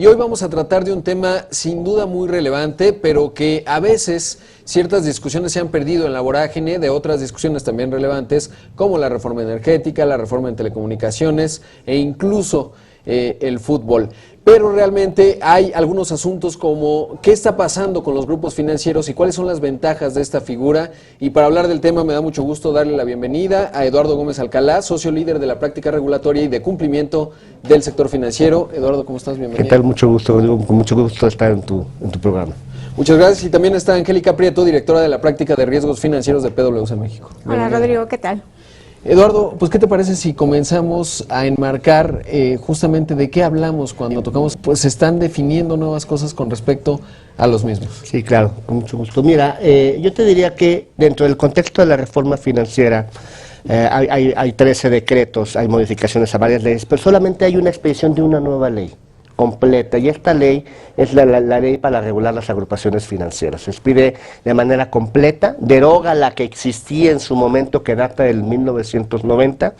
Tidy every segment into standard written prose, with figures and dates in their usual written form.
y hoy vamos a tratar de un tema sin duda muy relevante, pero que a veces ciertas discusiones se han perdido en la vorágine de otras discusiones también relevantes, como la reforma energética, la reforma en telecomunicaciones e incluso el fútbol. Pero realmente hay algunos asuntos como qué está pasando con los grupos financieros y cuáles son las ventajas de esta figura. Y para hablar del tema me da mucho gusto darle la bienvenida a Eduardo Gómez Alcalá, socio líder de la práctica regulatoria y de cumplimiento del sector financiero. Eduardo, ¿cómo estás? Bienvenido. ¿Qué tal? Mucho gusto, Rodrigo. Con mucho gusto estar en tu programa. Muchas gracias. Y también está Angélica Prieto, directora de la práctica de riesgos financieros de PwC México. Hola, Rodrigo, ¿qué tal? Eduardo, pues ¿qué te parece si comenzamos a enmarcar justamente de qué hablamos cuando tocamos? Pues se están definiendo nuevas cosas con respecto a los mismos. Sí, claro, con mucho gusto. Mira, yo te diría que dentro del contexto de la reforma financiera hay 13 decretos, hay modificaciones a varias leyes, pero solamente hay una expedición de una nueva ley completa, y esta ley es la ley para regular las agrupaciones financieras. Se expide de manera completa, deroga la que existía en su momento, que data del 1990,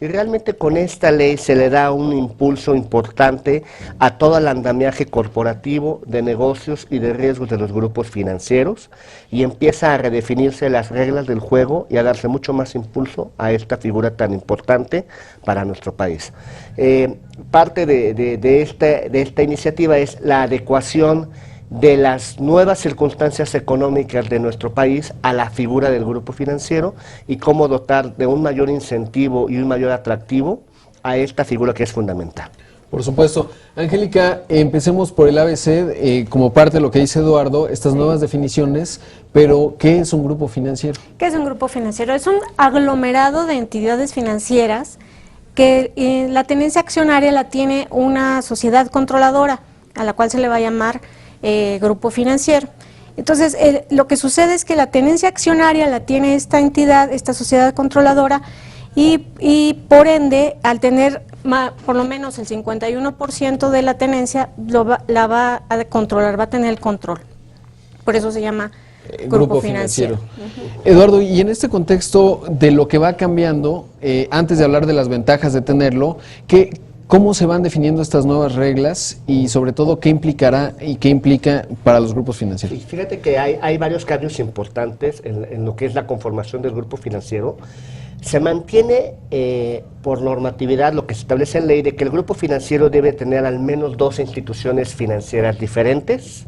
y realmente con esta ley se le da un impulso importante a todo el andamiaje corporativo de negocios y de riesgos de los grupos financieros, y empieza a redefinirse las reglas del juego y a darse mucho más impulso a esta figura tan importante para nuestro país. Parte de esta iniciativa es la adecuación de las nuevas circunstancias económicas de nuestro país a la figura del grupo financiero y cómo dotar de un mayor incentivo y un mayor atractivo a esta figura que es fundamental. Por supuesto. Angélica, empecemos por el ABC, como parte de lo que dice Eduardo, estas nuevas definiciones, pero ¿qué es un grupo financiero? ¿Qué es un grupo financiero? Es un aglomerado de entidades financieras que la tenencia accionaria la tiene una sociedad controladora, a la cual se le va a llamar grupo financiero. Entonces, lo que sucede es que la tenencia accionaria la tiene esta entidad, esta sociedad controladora, y por ende, al tener por lo menos el 51% de la tenencia, la va a controlar, va a tener el control. Por eso se llama grupo financiero. Eduardo, y en este contexto de lo que va cambiando, antes de hablar de las ventajas de tenerlo, ¿cómo se van definiendo estas nuevas reglas y sobre todo qué implicará y qué implica para los grupos financieros? Sí, fíjate que hay varios cambios importantes en lo que es la conformación del grupo financiero. Se mantiene por normatividad lo que se establece en ley de que el grupo financiero debe tener al menos 2 instituciones financieras diferentes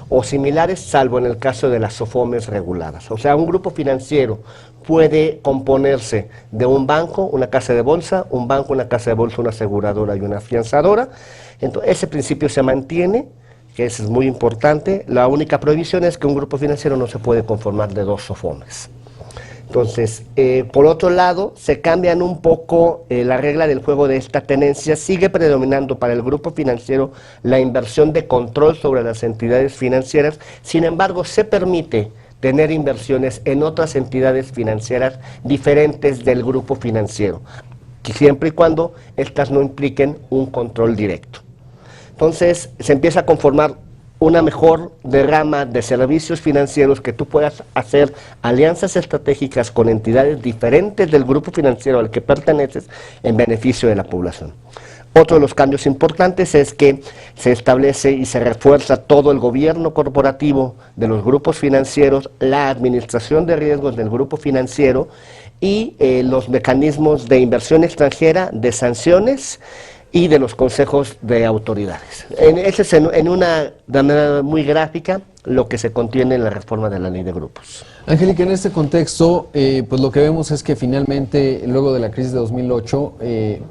o similares, salvo en el caso de las SOFOMES reguladas. O sea, un grupo financiero puede componerse de un banco, una casa de bolsa, un banco, una casa de bolsa, una aseguradora y una afianzadora. Entonces, ese principio se mantiene, que eso es muy importante. La única prohibición es que un grupo financiero no se puede conformar de 2 SOFOMES. Entonces, por otro lado, se cambian un poco la regla del juego de esta tenencia. Sigue predominando para el grupo financiero la inversión de control sobre las entidades financieras. Sin embargo, se permite tener inversiones en otras entidades financieras diferentes del grupo financiero, siempre y cuando estas no impliquen un control directo. Entonces, se empieza a conformar una mejor derrama de servicios financieros, que tú puedas hacer alianzas estratégicas con entidades diferentes del grupo financiero al que perteneces en beneficio de la población. Otro de los cambios importantes es que se establece y se refuerza todo el gobierno corporativo de los grupos financieros, la administración de riesgos del grupo financiero y los mecanismos de inversión extranjera, de sanciones y de los consejos de autoridades. Ese es de manera muy gráfica lo que se contiene en la reforma de la ley de grupos. Angélica, en este contexto, pues lo que vemos es que finalmente, luego de la crisis de 2008,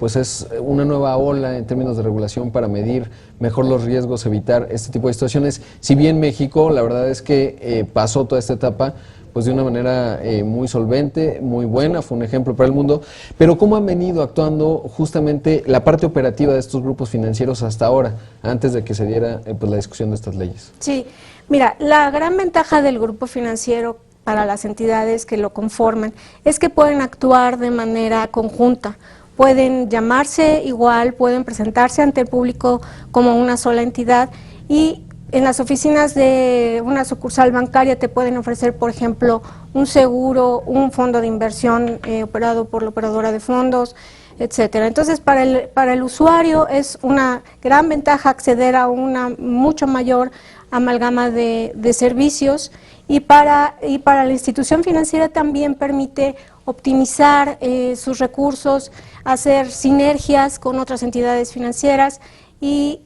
pues es una nueva ola en términos de regulación para medir mejor los riesgos, evitar este tipo de situaciones. Si bien México, la verdad es que pasó toda esta etapa pues de una manera muy solvente, muy buena, fue un ejemplo para el mundo, pero ¿cómo han venido actuando justamente la parte operativa de estos grupos financieros hasta ahora, antes de que se diera pues la discusión de estas leyes? Sí, mira, la gran ventaja del grupo financiero para las entidades que lo conforman es que pueden actuar de manera conjunta, pueden llamarse igual, pueden presentarse ante el público como una sola entidad, y en las oficinas de una sucursal bancaria te pueden ofrecer, por ejemplo, un seguro, un fondo de inversión operado por la operadora de fondos, etcétera. Entonces, para el usuario es una gran ventaja acceder a una mucho mayor amalgama de servicios, y para la institución financiera también permite optimizar sus recursos, hacer sinergias con otras entidades financieras y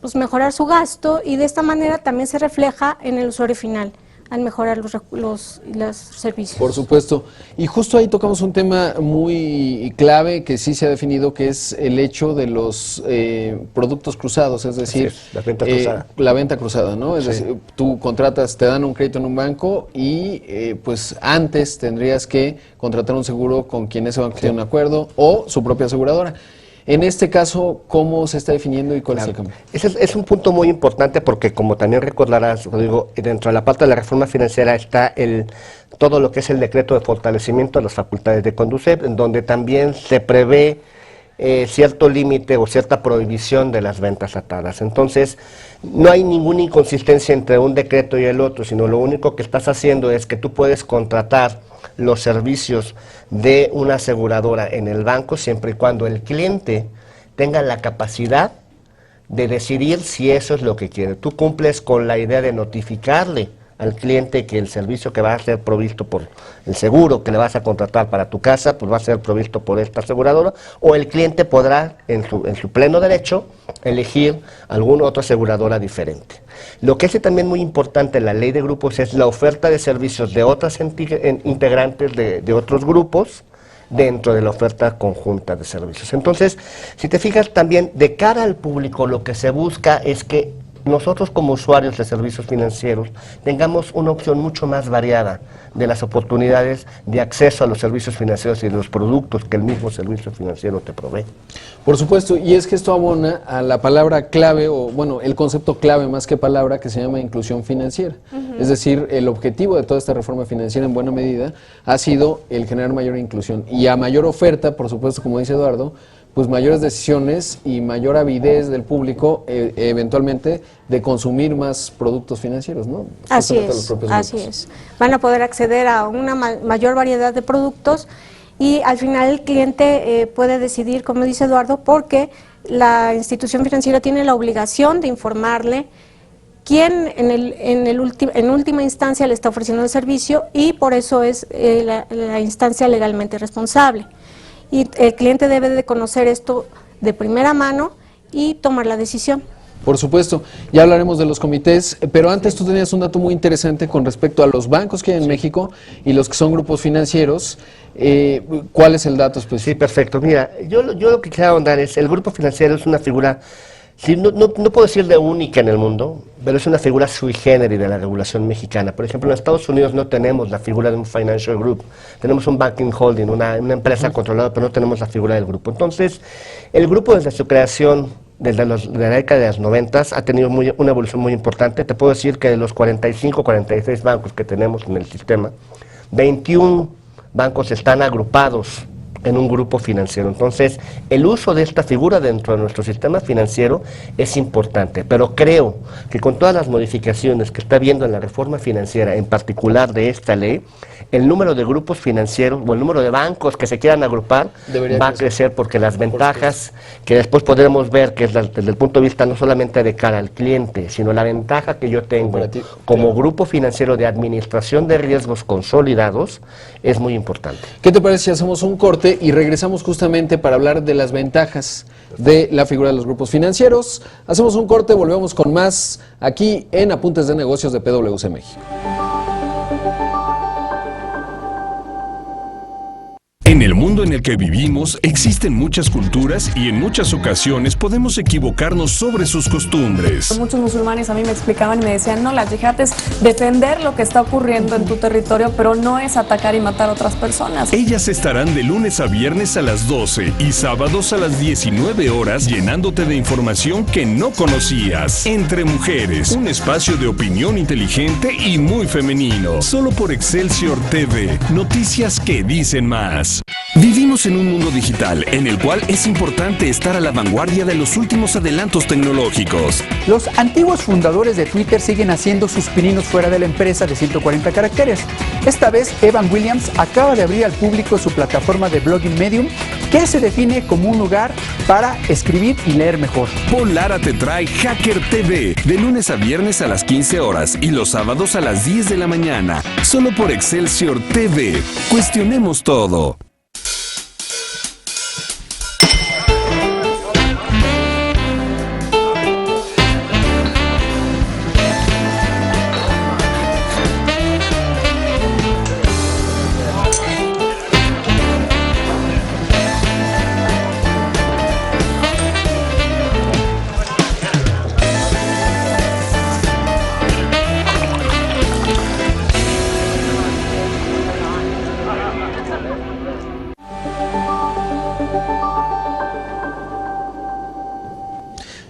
pues, mejorar su gasto, y de esta manera también se refleja en el usuario final al mejorar los servicios. Por supuesto. Y justo ahí tocamos un tema muy clave que sí se ha definido, que es el hecho de los productos cruzados, es decir, la venta cruzada. La venta cruzada, ¿no? Es decir, tú contratas, te dan un crédito en un banco y pues antes tendrías que contratar un seguro con quien ese banco tiene un acuerdo o su propia aseguradora. En este caso, ¿cómo se está definiendo y cuál es el cambio? Ese es un punto muy importante porque, como también recordarás, Rodrigo, dentro de la parte de la reforma financiera está todo lo que es el decreto de fortalecimiento de las facultades de Conducef, en donde también se prevé cierto límite o cierta prohibición de las ventas atadas. Entonces, no hay ninguna inconsistencia entre un decreto y el otro, sino lo único que estás haciendo es que tú puedes contratar los servicios de una aseguradora en el banco siempre y cuando el cliente tenga la capacidad de decidir si eso es lo que quiere. Tú cumples con la idea de notificarle al cliente que el servicio que va a ser provisto por el seguro que le vas a contratar para tu casa, pues va a ser provisto por esta aseguradora, o el cliente podrá, en su pleno derecho, elegir alguna otra aseguradora diferente. Lo que es también muy importante en la ley de grupos es la oferta de servicios de otras integrantes de otros grupos dentro de la oferta conjunta de servicios. Entonces, si te fijas también, de cara al público, lo que se busca es que nosotros como usuarios de servicios financieros tengamos una opción mucho más variada de las oportunidades de acceso a los servicios financieros y de los productos que el mismo servicio financiero te provee. Por supuesto, y es que esto abona a la palabra clave, o bueno, el concepto clave más que palabra, que se llama inclusión financiera. Es decir, el objetivo de toda esta reforma financiera en buena medida ha sido el generar mayor inclusión y a mayor oferta, por supuesto, como dice Eduardo, pues mayores decisiones y mayor avidez del público eventualmente de consumir más productos financieros, ¿no? Así es. Van a poder acceder a una mayor variedad de productos y al final el cliente puede decidir, como dice Eduardo, porque la institución financiera tiene la obligación de informarle quién en última instancia le está ofreciendo el servicio, y por eso es la instancia legalmente responsable. Y el cliente debe de conocer esto de primera mano y tomar la decisión. Por supuesto, ya hablaremos de los comités, pero antes tú tenías un dato muy interesante con respecto a los bancos que hay en México y los que son grupos financieros. ¿Cuál es el dato específico? Sí, perfecto. Mira, yo lo que quisiera ahondar es, el grupo financiero es una figura, no puedo decir de única en el mundo, pero es una figura sui generis de la regulación mexicana. Por ejemplo, en Estados Unidos no tenemos la figura de un financial group, tenemos un banking holding, una empresa controlada, pero no tenemos la figura del grupo. Entonces, el grupo desde su creación, desde la década de los 90, ha tenido una evolución muy importante. Te puedo decir que de los 45, 46 bancos que tenemos en el sistema, 21 bancos están agrupados en un grupo financiero. Entonces, el uso de esta figura dentro de nuestro sistema financiero es importante, pero creo que con todas las modificaciones que está viendo en la reforma financiera, en particular de esta ley, el número de grupos financieros o el número de bancos que se quieran agrupar va a crecer, porque las ventajas que después podremos ver, que es desde el punto de vista no solamente de cara al cliente, sino la ventaja que yo tengo como grupo financiero de administración de riesgos consolidados, es muy importante. ¿Qué te parece si hacemos un corte y regresamos justamente para hablar de las ventajas de la figura de los grupos financieros? Hacemos un corte, volvemos con más aquí en Apuntes de Negocios de PwC México. En el mundo en el que vivimos existen muchas culturas y en muchas ocasiones podemos equivocarnos sobre sus costumbres. Muchos musulmanes a mí me explicaban y me decían, no, la yihad es defender lo que está ocurriendo en tu territorio, pero no es atacar y matar a otras personas. Ellas estarán de lunes a viernes a las 12 y sábados a las 19 horas llenándote de información que no conocías. Entre Mujeres, un espacio de opinión inteligente y muy femenino. Solo por Excelsior TV. Noticias que dicen más. Vivimos en un mundo digital en el cual es importante estar a la vanguardia de los últimos adelantos tecnológicos. Los antiguos fundadores de Twitter siguen haciendo sus pininos fuera de la empresa de 140 caracteres. Esta vez, Evan Williams acaba de abrir al público su plataforma de blogging Medium, que se define como un lugar para escribir y leer mejor. Paul Lara te trae Hacker TV, de lunes a viernes a las 15 horas y los sábados a las 10 de la mañana, solo por Excelsior TV. Cuestionemos todo.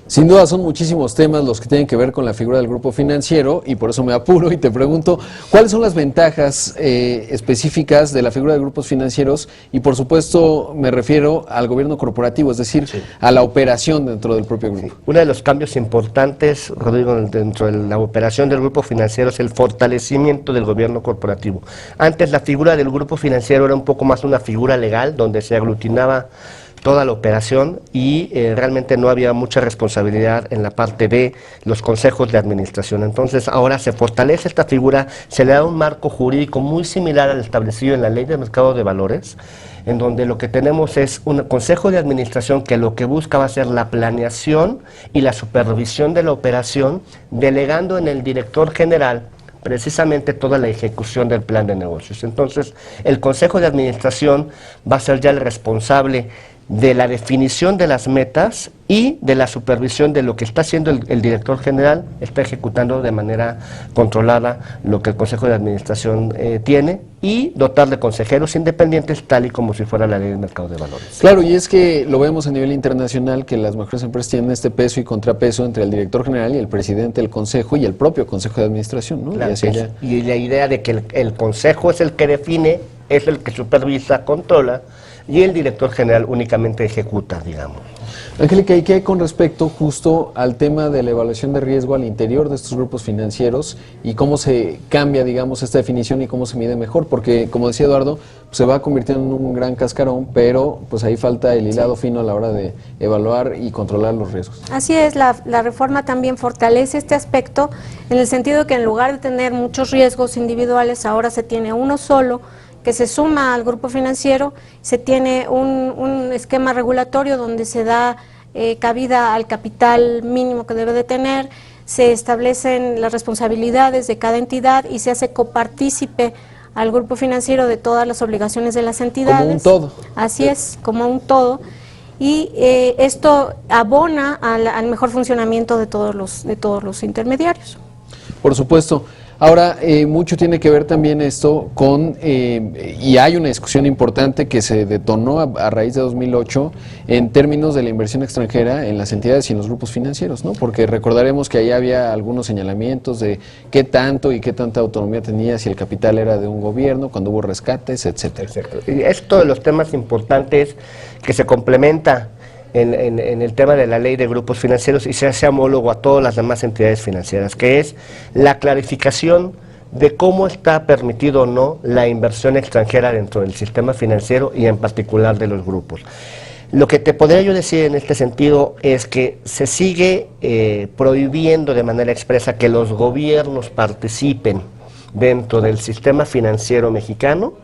Sin duda son muchísimos temas los que tienen que ver con la figura del grupo financiero y por eso me apuro y te pregunto, ¿cuáles son las ventajas específicas de la figura de grupos financieros? Y por supuesto me refiero al gobierno corporativo, es decir, a la operación dentro del propio grupo. Uno de los cambios importantes, Rodrigo, dentro de la operación del grupo financiero es el fortalecimiento del gobierno corporativo. Antes la figura del grupo financiero era un poco más una figura legal, donde se aglutinaba toda la operación y realmente no había mucha responsabilidad en la parte de los consejos de administración. Entonces ahora se fortalece esta figura, se le da un marco jurídico muy similar al establecido en la Ley de Mercado de Valores, en donde lo que tenemos es un consejo de administración que lo que busca va a ser la planeación y la supervisión de la operación, delegando en el director general precisamente toda la ejecución del plan de negocios. Entonces, el Consejo de Administración va a ser ya el responsable de la definición de las metas y de la supervisión de lo que está haciendo el director general, está ejecutando de manera controlada lo que el Consejo de Administración tiene y dotar de consejeros independientes tal y como si fuera la Ley de Mercado de Valores. Claro, y es que lo vemos a nivel internacional que las mejores empresas tienen este peso y contrapeso entre el director general y el presidente del consejo y el propio Consejo de Administración, ¿no? Claro, y y la idea de que el consejo es el que define, es el que supervisa, controla, y el director general únicamente ejecuta, digamos. Angélica, ¿y qué hay con respecto justo al tema de la evaluación de riesgo al interior de estos grupos financieros y cómo se cambia, digamos, esta definición y cómo se mide mejor? Porque, como decía Eduardo, se va convirtiendo en un gran cascarón, pero pues ahí falta el hilado fino a la hora de evaluar y controlar los riesgos. Así es, la reforma también fortalece este aspecto en el sentido que en lugar de tener muchos riesgos individuales, ahora se tiene uno solo que se suma al grupo financiero, se tiene un esquema regulatorio donde se da cabida al capital mínimo que debe de tener, se establecen las responsabilidades de cada entidad y se hace copartícipe al grupo financiero de todas las obligaciones de las entidades. Como un todo. Así es, como un todo. Y esto abona al mejor funcionamiento de todos los intermediarios. Por supuesto. Ahora, mucho tiene que ver también esto con, y hay una discusión importante que se detonó a raíz de 2008 en términos de la inversión extranjera en las entidades y en los grupos financieros, ¿no? Porque recordaremos que ahí había algunos señalamientos de qué tanto y qué tanta autonomía tenía, si el capital era de un gobierno, cuando hubo rescates, etcétera. Exacto. Y esto de los temas importantes que se complementa en el tema de la ley de grupos financieros y se hace homólogo a todas las demás entidades financieras, que es la clarificación de cómo está permitido o no la inversión extranjera dentro del sistema financiero y en particular de los grupos. Lo que te podría yo decir en este sentido es que se sigue prohibiendo de manera expresa que los gobiernos participen dentro del sistema financiero mexicano,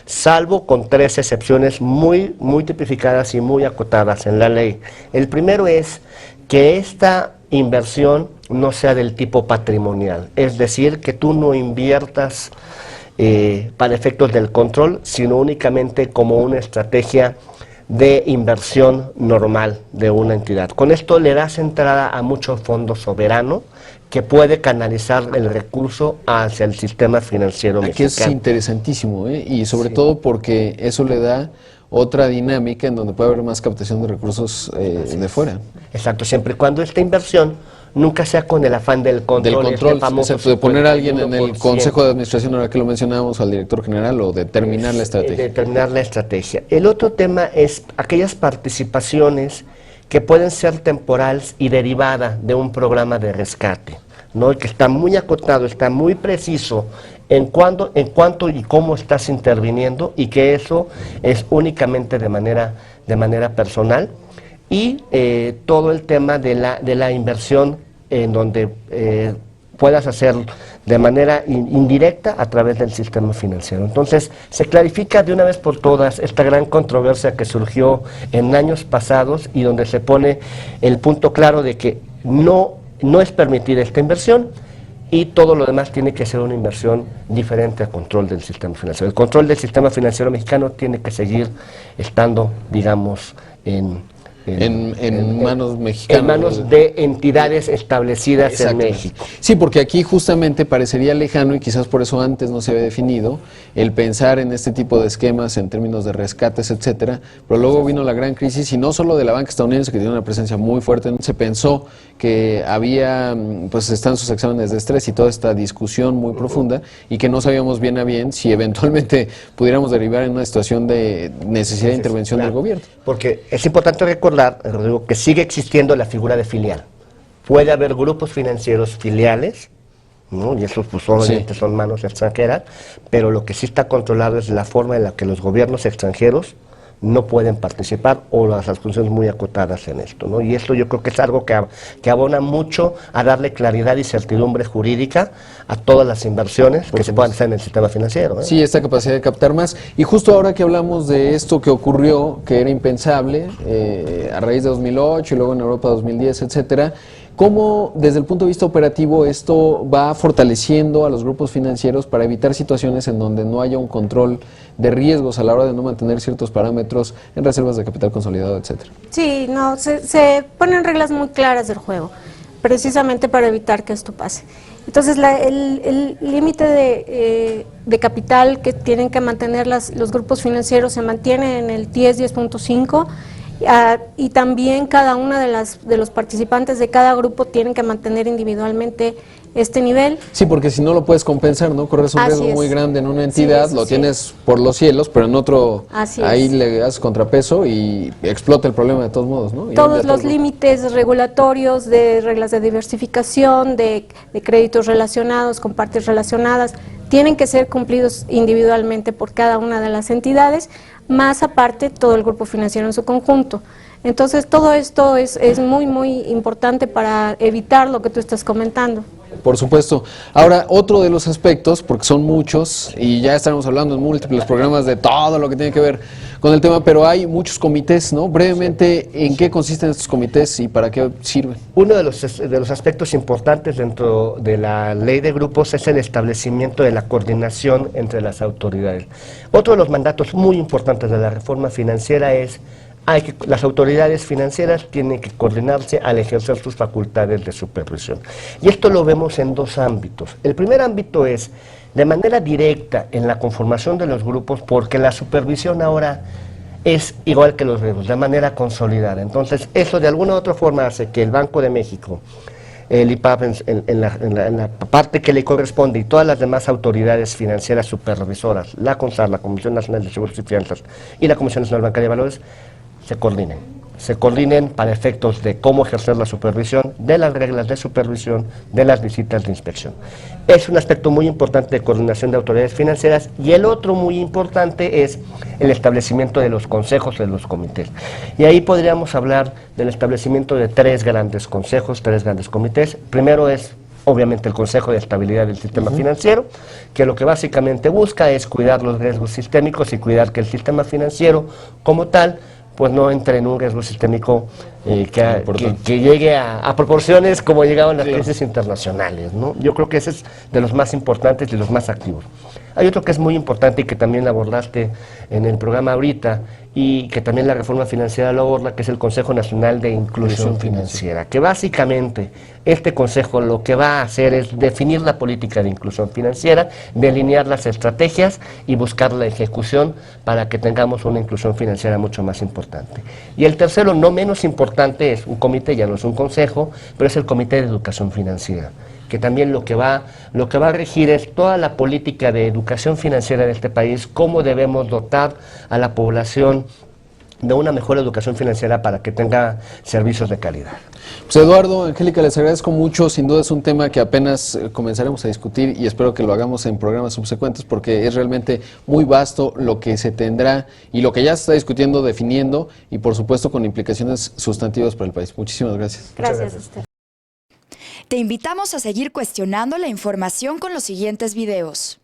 salvo con 3 excepciones muy tipificadas y muy acotadas en la ley. El primero es que esta inversión no sea del tipo patrimonial, es decir, que tú no inviertas para efectos del control, sino únicamente como una estrategia de inversión normal de una entidad. Con esto le das entrada a mucho fondo soberano que puede canalizar el recurso hacia el sistema financiero mexicano. Aquí es interesantísimo, y sobre todo porque eso le da otra dinámica en donde puede haber más captación de recursos de fuera. Exacto, siempre y cuando esta inversión nunca sea con el afán del control. Del control, famoso excepto de poner a alguien en el 51%. Consejo de Administración, ahora que lo mencionábamos, al director general, o determinar la estrategia. Determinar la estrategia. El otro tema es aquellas participaciones que pueden ser temporales y derivadas de un programa de rescate, ¿no? Que está muy acotado, está muy preciso en cuánto y cómo estás interviniendo, y que eso es únicamente de manera personal, y todo el tema de la inversión en donde puedas hacer de manera indirecta a través del sistema financiero. Entonces, se clarifica de una vez por todas esta gran controversia que surgió en años pasados y donde se pone el punto claro de que no es permitida esta inversión, y todo lo demás tiene que ser una inversión diferente al control del sistema financiero. El control del sistema financiero mexicano tiene que seguir estando, digamos, en manos mexicanas. En manos de entidades establecidas en México. Sí, porque aquí justamente parecería lejano, y quizás por eso antes no se había definido, el pensar en este tipo de esquemas en términos de rescates, etcétera, pero luego vino la gran crisis, y no solo de la banca estadounidense, que tiene una presencia muy fuerte, se pensó que había, pues están sus exámenes de estrés y toda esta discusión muy profunda, y que no sabíamos bien a bien si eventualmente pudiéramos derivar en una situación de necesidad de intervención del gobierno. Porque es importante recordar, Rodrigo, que sigue existiendo la figura de filial. Puede haber grupos financieros filiales, ¿no? Y esos pues obviamente son manos extranjeras, pero lo que sí está controlado es la forma en la que los gobiernos extranjeros no pueden participar, o las funciones muy acotadas en esto, ¿no? Y esto yo creo que es algo que abona mucho a darle claridad y certidumbre jurídica a todas las inversiones que se puedan hacer en el sistema financiero, ¿eh? Sí, esta capacidad de captar más. Y justo ahora que hablamos de esto que ocurrió, que era impensable, a raíz de 2008 y luego en Europa 2010, etcétera, ¿cómo desde el punto de vista operativo esto va fortaleciendo a los grupos financieros para evitar situaciones en donde no haya un control de riesgos a la hora de no mantener ciertos parámetros en reservas de capital consolidado, etcétera? Sí, no, se ponen reglas muy claras del juego, precisamente para evitar que esto pase. Entonces, el límite de capital que tienen que mantener los grupos financieros se mantiene en el 10.5, y también cada una de los participantes de cada grupo tienen que mantener individualmente este nivel. Sí, porque si no lo puedes compensar, ¿no? Corres un riesgo muy grande en una entidad, lo tienes por los cielos, pero en otro ahí le das contrapeso y explota el problema de todos modos, ¿no? Todos los límites regulatorios de reglas de diversificación, de créditos relacionados con partes relacionadas, tienen que ser cumplidos individualmente por cada una de las entidades, más aparte todo el grupo financiero en su conjunto. Entonces todo esto es muy importante para evitar lo que tú estás comentando. Por supuesto. Ahora, otro de los aspectos, porque son muchos, y ya estaremos hablando en múltiples programas de todo lo que tiene que ver con el tema, pero hay muchos comités, ¿no? Brevemente, ¿en qué consisten estos comités y para qué sirven? Uno de los aspectos importantes dentro de la ley de grupos es el establecimiento de la coordinación entre las autoridades. Otro de los mandatos muy importantes de la reforma financiera es las autoridades financieras tienen que coordinarse al ejercer sus facultades de supervisión. Y esto lo vemos en dos ámbitos. El primer ámbito es de manera directa en la conformación de los grupos, porque la supervisión ahora es igual que los riesgos, de manera consolidada. Entonces, eso de alguna u otra forma hace que el Banco de México, el IPAP en la parte que le corresponde, y todas las demás autoridades financieras supervisoras, la CONSAR, la Comisión Nacional de Seguros y Fianzas y la Comisión Nacional Bancaria de Valores, se coordinen para efectos de cómo ejercer la supervisión, de las reglas de supervisión, de las visitas de inspección. Es un aspecto muy importante de coordinación de autoridades financieras, y el otro muy importante es el establecimiento de los consejos de los comités. Y ahí podríamos hablar del establecimiento de tres grandes consejos, tres grandes comités. Primero es obviamente el Consejo de Estabilidad del Sistema Financiero, que lo que básicamente busca es cuidar los riesgos sistémicos y cuidar que el sistema financiero como tal pues no entre en un riesgo sistémico que llegue a proporciones como llegaban las crisis internacionales, ¿no? Yo creo que ese es de los más importantes y los más activos. Hay otro que es muy importante y que también abordaste en el programa ahorita, y que también la reforma financiera lo aborda, que es el Consejo Nacional de Inclusión Financiera, que básicamente este consejo lo que va a hacer es definir la política de inclusión financiera, delinear las estrategias y buscar la ejecución para que tengamos una inclusión financiera mucho más importante. Y el tercero, no menos importante, es un comité, ya no es un consejo, pero es el Comité de Educación Financiera, que también lo que va a regir es toda la política de educación financiera de este país, cómo debemos dotar a la población de una mejor educación financiera para que tenga servicios de calidad. Pues Eduardo, Angélica, les agradezco mucho. Sin duda es un tema que apenas comenzaremos a discutir y espero que lo hagamos en programas subsecuentes porque es realmente muy vasto lo que se tendrá y lo que ya se está discutiendo, definiendo y por supuesto con implicaciones sustantivas para el país. Muchísimas gracias. Gracias a usted. Te invitamos a seguir cuestionando la información con los siguientes videos.